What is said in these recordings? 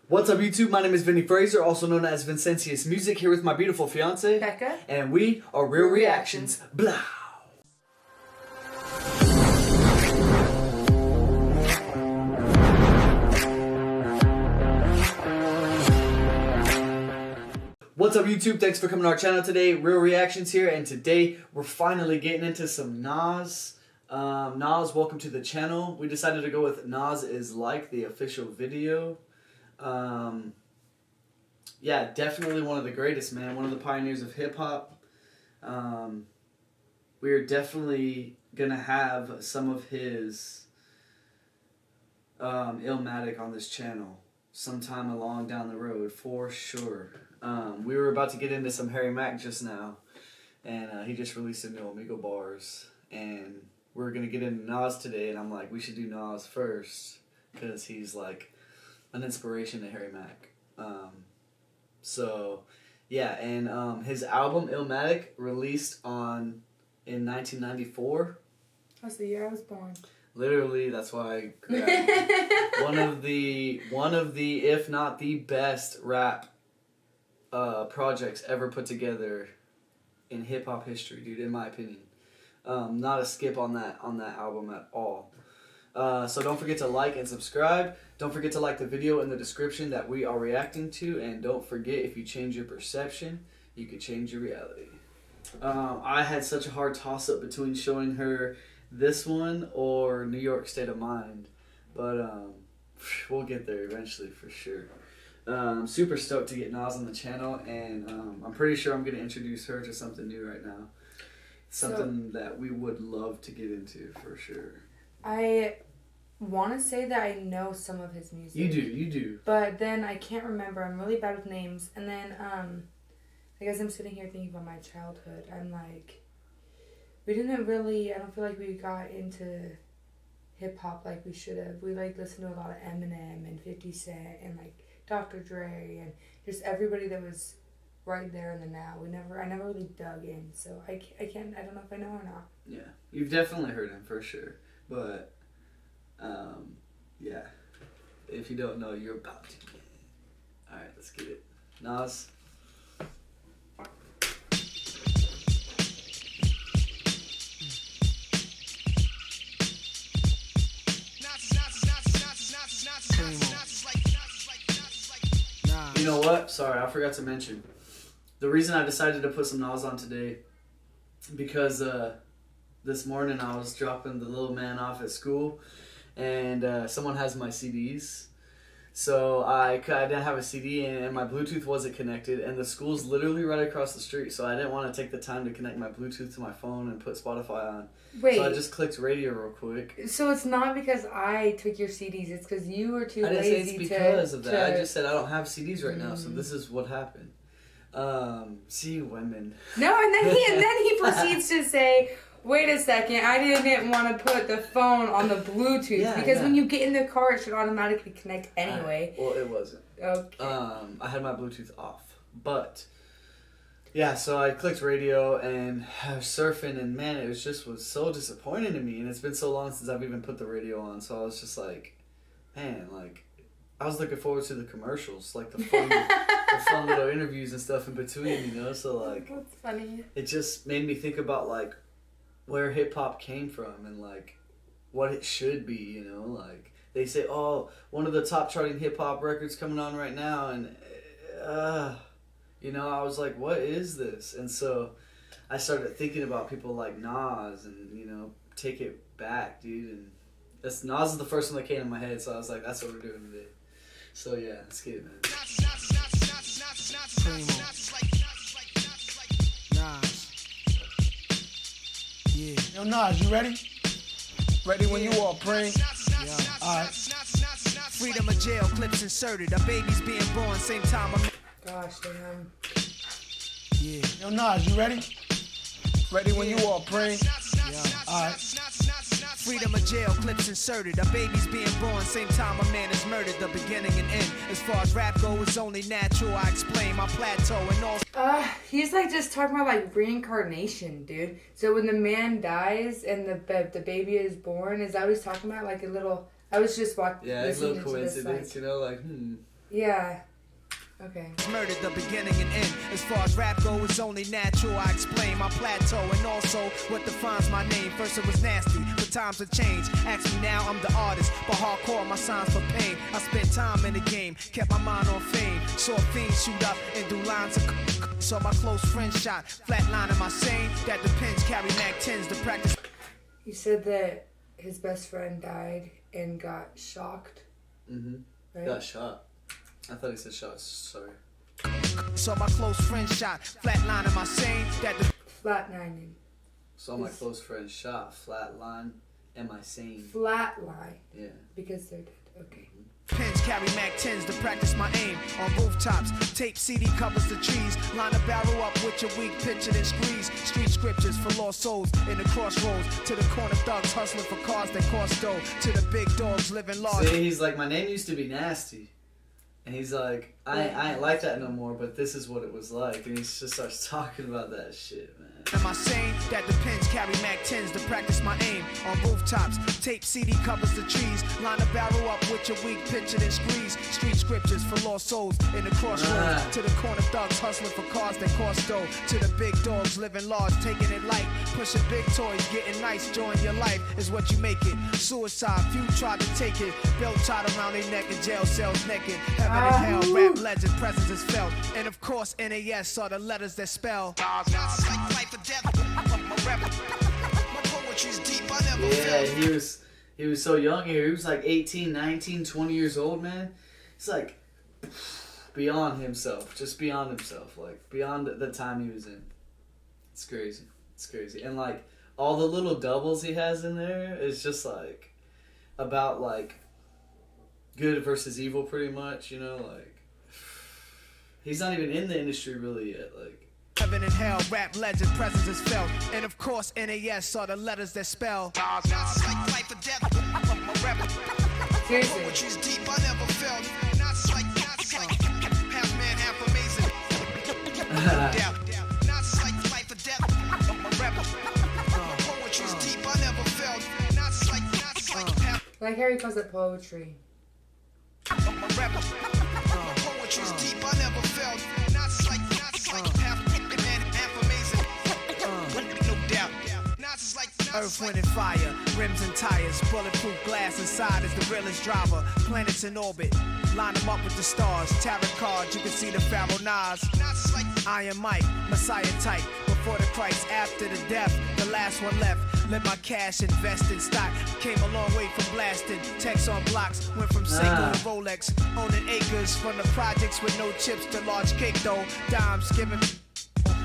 What's up, YouTube? My name is Vinny Fraser, also known as Vincentius Music, here with my beautiful fiance, Becca. And we are Real Reactions. Blah! What's up, YouTube? Thanks for coming to our channel today. Real Reactions here, and today we're finally getting into some Nas. Nas, welcome to the channel. We decided to go with Nas Is Like, the official video. Yeah, definitely one of the greatest, man. One of the pioneers of hip-hop. We're definitely gonna have some of his Illmatic on this channel sometime along down the road, for sure. We were about to get into some Harry Mack just now, and he just released some new Amigo bars, and we're gonna get into Nas today, and I'm like, we should do Nas first, because he's like an inspiration to Harry Mack. So, yeah, and his album Illmatic released in 1994. That's the year I was born. Literally, that's why I grabbed one of the, if not the best rap projects ever put together in hip hop history, dude. In my opinion, not a skip on that album at all. So don't forget to like and subscribe. Don't forget to like the video in the description that we are reacting to, and don't forget, if you change your perception, you could change your reality. I had such a hard toss-up between showing her this one or New York State of Mind, but we'll get there eventually for sure. I'm super stoked to get Nas on the channel, and I'm pretty sure I'm going to introduce her to something new right now. Something that we would love to get into for sure. I want to say that I know some of his music. You do. But then I can't remember. I'm really bad with names. And then, I guess I'm sitting here thinking about my childhood. I'm like, I don't feel like we got into hip-hop like we should have. We, listened to a lot of Eminem and 50 Cent and, Dr. Dre and just everybody that was right there in the now. I never really dug in. So I don't know if I know or not. Yeah, you've definitely heard him for sure. But, yeah, if you don't know, you're about to. Alright, let's get it. Nas. You know what? Sorry, I forgot to mention. The reason I decided to put some Nas on today, because, this morning I was dropping the little man off at school, and someone has my CDs. So I didn't have a CD, and my Bluetooth wasn't connected, and the school's literally right across the street, so I didn't want to take the time to connect my Bluetooth to my phone and put Spotify on. Wait. So I just clicked radio real quick. So it's not because I took your CDs, it's because you were too lazy to... I didn't say it's because of that. I just said I don't have CDs right now, so this is what happened. See, women. No, and then he proceeds to say... Wait a second, I didn't want to put the phone on the Bluetooth because when you get in the car, it should automatically connect anyway. Well, it wasn't. Okay. I had my Bluetooth off. But, yeah, so I clicked radio and I was surfing, and man, it was so disappointing to me. And it's been so long since I've even put the radio on, so I was just like, man, I was looking forward to the commercials, the fun little interviews and stuff in between, you know? So, That's funny. It just made me think about, where hip-hop came from and what it should be, you know. They say, oh, one of the top charting hip-hop records coming on right now, and you know, I was like, what is this? And so I started thinking about people like Nas and, you know, take it back, dude. And Nas is the first one that came in my head, so I was like, that's what we're doing today. So yeah, let's get it, man. Yeah. Yo, Nas, you ready? Ready when you are, praying. Yeah. Alright. Freedom of jail, clips inserted. A baby's being born, same time I'm... Gosh, damn. Yeah. Yo, Nas, you ready? Ready when you are, praying. Yeah. Alright. Freedom of jail, clips inserted. A baby's being born, same time a man is murdered. The beginning and end. As far as rap goes, it's only natural. I explain my plateau and all. He's just talking about reincarnation, dude. So when the man dies and the baby is born, is that what he's talking about? A little. I was just watching. Yeah, it's a little coincidence, you know, Yeah. Okay. Murdered the beginning and end. As far as rap go, it's only natural. I explain my plateau and also what defines my name. First it was nasty, but times have changed. Ask me now, I'm the artist, but hardcore my signs for pain. I spent time in the game, kept my mind on fame. Saw fiends shoot up and do lines of saw my close friend shot. Flatline am I sane? That depends. Carry Mac 10s to practice. You said that his best friend died and got shocked. Mm-hmm. Right? Got shot. I thought he said shots. Sorry. Saw my close friend shot. Flatline am I sane? That Flatlining. Saw my close friend shot. Flatline. Am I sane? Flatline. Yeah. Because they're dead. Okay. Pens carry Mac 10s to practice my aim on rooftops. Tape CD covers the trees. Line a barrel up with your weak picture and squeeze. Street scriptures for lost souls in the crossroads. To the corner thugs hustling for cars that cost dough. To the big dogs living large. See, he's like, my name used to be Nasty. And he's like, I ain't like that no more, but this is what it was like. And he just starts talking about that shit, man. Am I sane? That depends. Carry Mac 10s to practice my aim on rooftops. Tape CD covers the trees. Line a barrel up with your weak picture and squeeze. Street scriptures for lost souls in the crossroads. To the corner thugs hustling for cars that cost dough. To the big dogs living large, taking it light. Pushing big toys, getting nice, join your life is what you make it. Suicide, few tried to take it. Belt tied around their neck in jail cells naked. Heaven and hell, rap legend, presence is felt. And of course, NAS are the letters that spell. Yeah, he was so young here. He was like 18, 19, 20 years old, man. He's like beyond himself, just beyond himself, like beyond the time he was in. It's crazy. It's crazy. And like all the little doubles he has in there is just like about like good versus evil pretty much, you know, like he's not even in the industry really yet, like Heaven and hell, rap legend, presence is felt. And of course, NAS are the letters that spell. Seriously. Deep, I never felt. Not like half man, half amazing. Not like life or death. I'm a rebel. Poetry's deep, I never felt. Not like half. Like Harry calls it poetry. I'm a rebel. Poetry's deep, I never felt. Not like half. Earth, wind, and fire, rims and tires, bulletproof glass inside is the realest driver. Planets in orbit, line them up with the stars. Tarot cards, you can see the Pharaoh Nas. Iron Mike, Messiah type. Before the Christ, after the death, the last one left. Let my cash invest in stock. Came a long way from blasting. Text on blocks, went from Seiko to Rolex. Owning acres from the projects with no chips to large cake though. Dimes giving.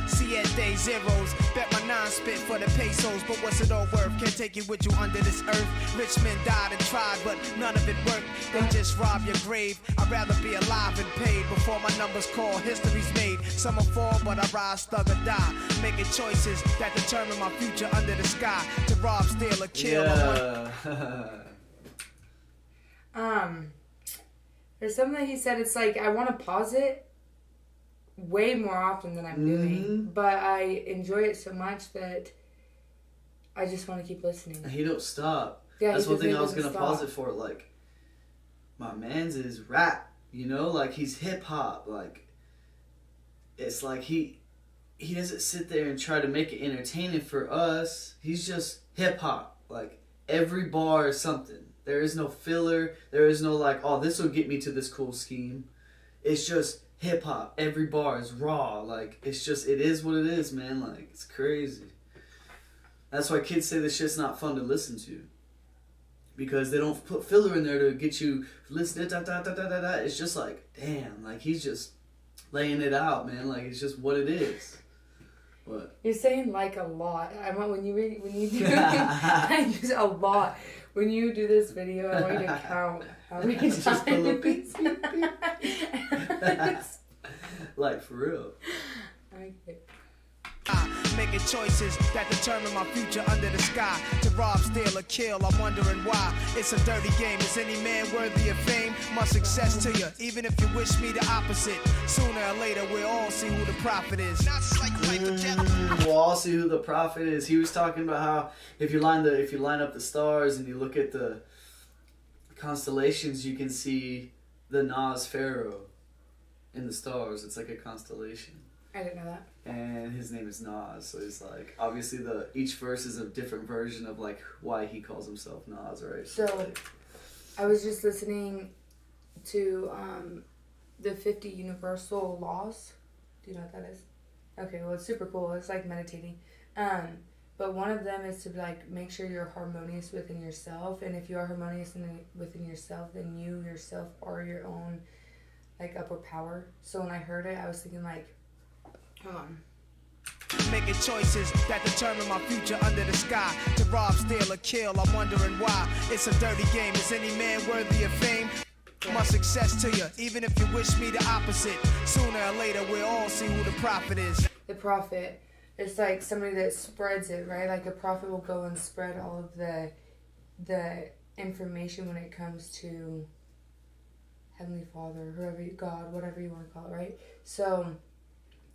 See at day zeros, bet my nine spit for the pesos, but what's it all worth? Can't take you with you under this earth. Rich men died and tried, but none of it worked. They just rob your grave. I'd rather be alive and paid before my numbers call. History's made. Some will fall, but I rise, thug or die. Making choices that determine my future under the sky. To rob, steal, or kill. Yeah. There's something that he said. It's like I want to pause it way more often than I'm doing, but I enjoy it so much that I just want to keep listening. He don't stop. Yeah, that's one thing I was doesn't gonna pause it for. Like, my man's is rap, you know, like he's hip hop. Like, it's like he doesn't sit there and try to make it entertaining for us. He's just hip hop. Like every bar is something. There is no filler. There is no like, oh, this will get me to this cool scheme. It's just hip hop. Every bar is raw. Like it's just, it is what it is, man. Like it's crazy. That's why kids say this shit's not fun to listen to, because they don't put filler in there to get you listening. It's just like, damn, like he's just laying it out, man. Like it's just what it is. What? You're saying like a lot. I want when you do I just a lot. When you do this video, I want you to count how many times. Just a little beep, beep, beep. Like for real. Okay. Making choices that determine my future under the sky. To rob, steal, or kill, I'm wondering why. It's a dirty game. Is any man worthy of fame? My success to you, even if you wish me the opposite. Sooner or later, we'll all see who the prophet is. We'll all see who the prophet is. He was talking about how if you line up the stars and you look at the constellations, you can see the Nas Pharaoh in the stars. It's like a constellation. I didn't know that. And his name is Nas, so he's like, obviously each verse is a different version of like why he calls himself Nas, right? So, I was just listening to the 50 Universal Laws. Do you know what that is? Okay, well, it's super cool. It's like meditating. But one of them is to like make sure you're harmonious within yourself, and if you are harmonious within yourself, then you yourself are your own like upper power. So when I heard it, I was thinking like, hold on. Making choices that determine my future under the sky. To rob, steal, or kill, I'm wondering why. It's a dirty game. Is any man worthy of fame? My success to you, even if you wish me the opposite. Sooner or later, we'll all see who the prophet is. The prophet, it's like somebody that spreads it, right? Like a prophet will go and spread all of the information when it comes to Heavenly Father, whoever God, whatever you want to call it, right? So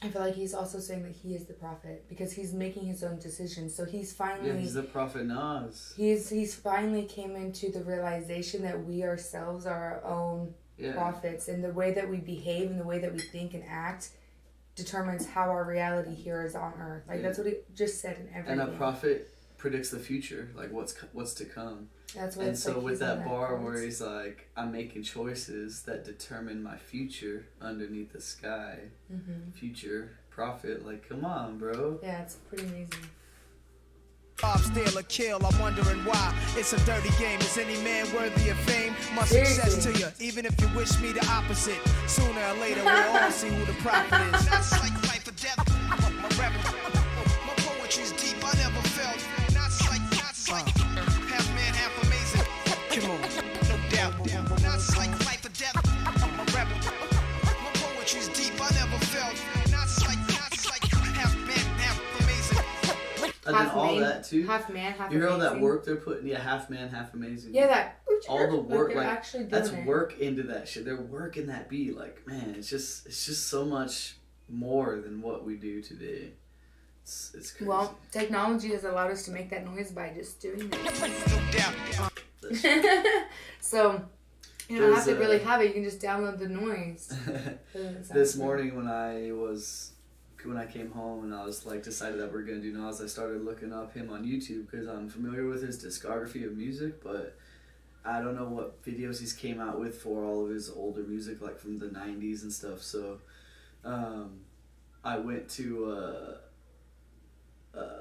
I feel like he's also saying that he is the prophet because he's making his own decisions. So he's finally... Yeah, he's the prophet Nas. He's finally came into the realization that we ourselves are our own prophets. And the way that we behave and the way that we think and act determines how our reality here is on earth. Like, that's what he just said in everything. And a prophet predicts the future, like what's to come. That's what and it's so like with that bar quote. where he's like, I'm making choices that determine my future underneath the sky. Mm-hmm. Future prophet, like, come on, bro. Yeah, it's pretty amazing. Rob, steal, or kill, I'm wondering why. It's a dirty game. Is any man worthy of fame? My success to you, even if you wish me the opposite. Sooner or later, we'll all see who the prophet is. That's like life or death. My poetry's deep, I never felt. That's like half man, half amazing. Come on, no doubt. That's like life or death. I'm a rebel. My poetry's deep, I never felt. That's like half man, half amazing. And then all that too. Half man, half you hear all that amazing. work they're putting? Yeah, half man, half amazing. Yeah, that. All the work, they're like actually doing that's it. work into that shit. They're working that beat. Like, man, it's just so much more than what we do today. It's crazy. Well, technology has allowed us to make that noise by just doing it. No doubt. So you don't have to really have it. You can just download the noise. This morning when I came home and I was like decided that we're gonna do Nas, I started looking up him on YouTube because I'm familiar with his discography of music, but I don't know what videos he's came out with for all of his older music, like from the 90s and stuff. So I went to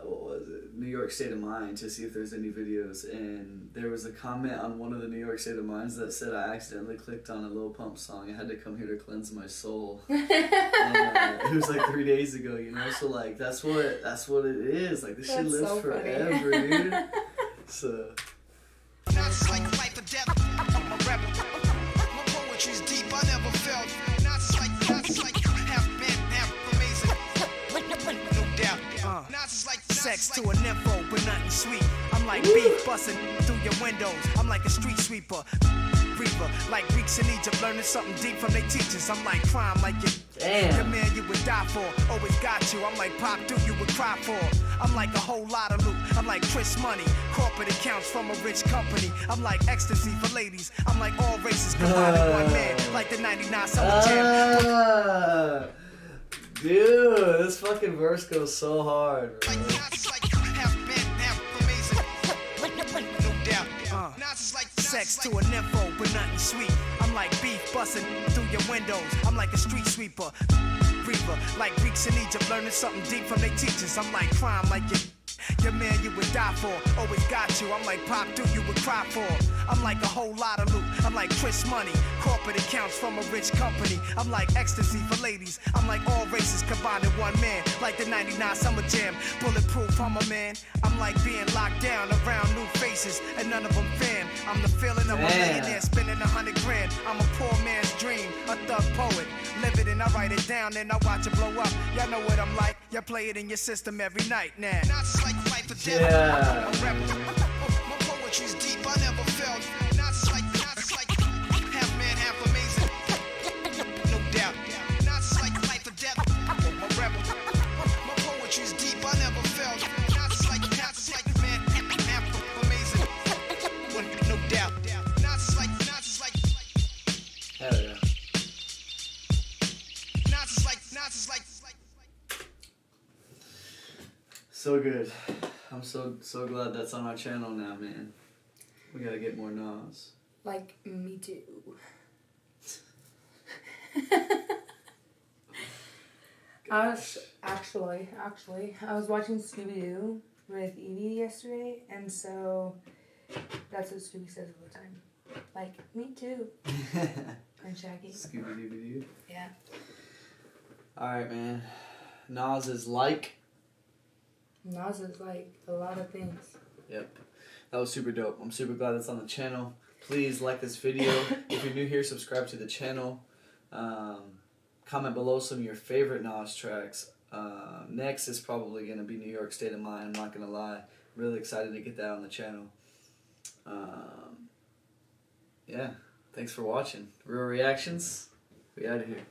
what was it, New York State of Mind, to see if there's any videos, and there was a comment on one of the New York State of Minds that said I accidentally clicked on a Lil Pump song. I had to come here to cleanse my soul. And, it was like 3 days ago, you know. So like that's what it is. Like this shit lives so forever, dude. So. That's like life or death. I'm a rebel. My poetry's deep, I never felt. That's like half man, half amazing. No doubt. Sex to a nympho, but nothing sweet. I'm like beef busting through your windows. I'm like a street sweeper. Reaper, like Greeks in Egypt, learning something deep from their teachers. I'm like crime, like your man you would die for. Always got you. I'm like Pop Dude, you would cry for. I'm like a whole lot of loot. I'm like Chris Money, corporate accounts from a rich company. I'm like ecstasy for ladies. I'm like all races combined in one man, like the '99 Summer Jam. Dude, this fucking verse goes so hard, bro. Sex to a nympho, but nothing sweet. I'm like beef busting through your windows. I'm like a street sweeper. Reaper, like Greeks in Egypt, learning something deep from their teachers. I'm like crime, like your man you would die for. Always got you. I'm like Pop Dude, you would cry for. I'm like a whole lot of loot. I'm like Chris Money, corporate accounts from a rich company. I'm like ecstasy for ladies. I'm like all races combined in one man, like the '99 Summer Jam. Bulletproof, I'm a man. I'm like being locked down around new faces, and none of them fan. I'm the feeling of a millionaire spending 100 grand. I'm a poor man's dream, a thug poet. Live it and I write it down, and I watch it blow up. Y'all know what I'm like. Y'all play it in your system every night now. Yeah. My poetry's deep, I never felt. Not like half man, half amazing. No doubt. Not like life or death. I'm a rebel. My poetry's deep, I never felt. Not like man, half amazing. No doubt. Not like. Hell yeah. Nas is like. So good. I'm so glad that's on our channel now, man. We gotta get more Nas. Like, me too. I was actually, I was watching Scooby-Doo with Evie yesterday, and so that's what Scooby says all the time. Like, me too. And Shaggy. Scooby-Doo. Yeah. Alright, man. Nas is like. Nas is like a lot of things. Yep. That was super dope. I'm super glad it's on the channel. Please like this video. If you're new here, subscribe to the channel. Comment below some of your favorite Nas tracks. Next is probably going to be New York State of Mind. I'm not going to lie. Really excited to get that on the channel. Yeah. Thanks for watching. Real Reactions. We out of here.